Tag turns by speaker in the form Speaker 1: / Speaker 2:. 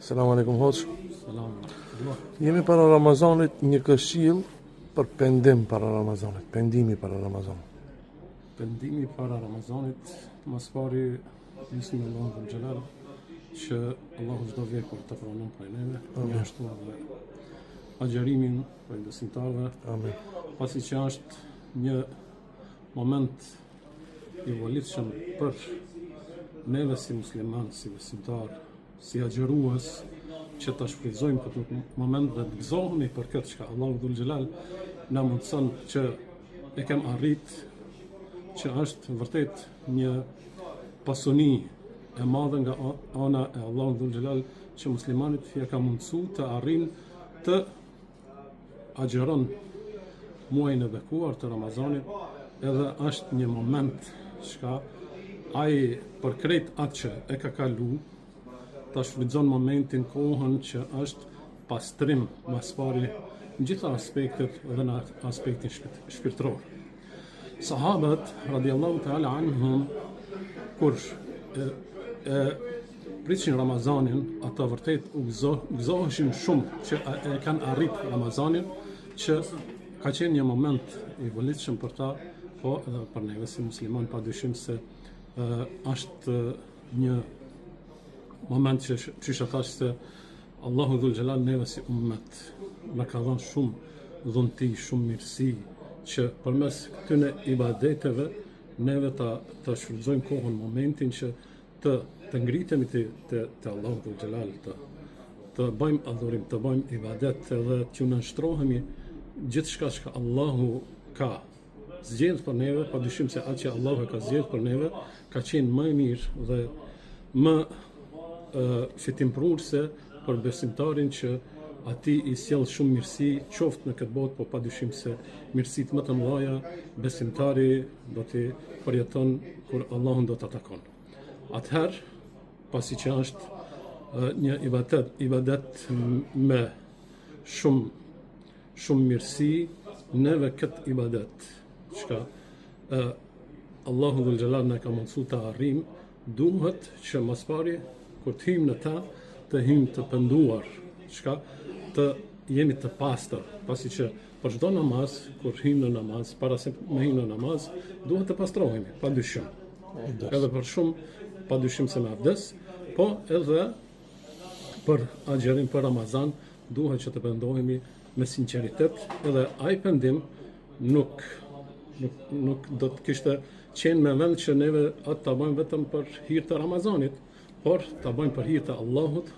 Speaker 1: Selam aleikum hoç.
Speaker 2: Selam.
Speaker 1: Jemi para Ramazanit, një këshill për pendim para Ramazanit, pendimi para Ramazanit.
Speaker 2: Pendimi para Ramazanit, mas pari lusim Allahun dhe Xhelal që Allahu çdo vepër të pranon prej neve, njështu edhe agjerimin prej besimtarëve,
Speaker 1: Amin.
Speaker 2: pasi që është një moment i volitshëm për neve si musliman, si besimtar, si agjerues, që ta shfrytëzojmë këtë moment dhe të gëzohemi për këtë që Allahu dhul Xhelal na mundson që e kem arrit, që është vërtet një pasuni e madhe nga ana e Allahu dhul Xhelal që muslimanit ja ka mundsu të arrijnë të agjeron muajin e bekuar të Ramazanit, edhe është një moment që ai për krejt atë që e ka kalu, ta shfrytëzon momentin, kohën që është pastrim mas pari në gjitha aspektet dhe në aspektin shpirtëror. Sahabët radiallahu ta'ala anhum, kur e prishin Ramazanin, ata vërtet u gëzoheshin shumë që e kanë arrit Ramazanin, që ka qenë një moment i volitshëm për ta, po edhe për neve si musliman, padyshim se është një moment që qysha thash se Allahu dhul Xhelal neve si ummet na ka dhënë shumë dhunti, shumë mirësi, që përmes këtyne ibadeteve neve ta shfrytëzojmë kohën, momentin që të ngritemi te Allahu dhul Xhelal, të bëjmë adhurim, të bëjmë ibadet edhe që nënshtrohemi gjithçka që Allahu ka zgjedhur për neve, padyshim se atë që Allahu e ka zgjedhur për neve ka qenë më i mirë dhe më fitimprurse për besimtarin, që ati i sjell shumë mirësi, qoftë në këtë botë, po padyshim se mirësitë më të mëdha besimtari do t'i përjeton kur Allahun do ta takon. Atëherë, pasi që është një ibadet me shumë mirësi, neve këtë ibadet çka Allahu dhul Xhelal na ka mundsu ta arrijmë, duhet që mas pari kur të hymë në ta, të hymë të penduar, të jemi të pastër, pasi që për çdo namaz, kur hymë në namaz, para se me hymë në namaz, duhet të pastrohemi, padyshim. Edhe për shumë, padyshim se me abdes, po edhe për agjerim për Ramazan, duhet që të pendohemi me sinqeritet, edhe ai pendim nuk do të kishte qenë me vend që neve atë ta bëjmë vetëm për hir të Ramazanit, por ta bëjmë për hir të Allahut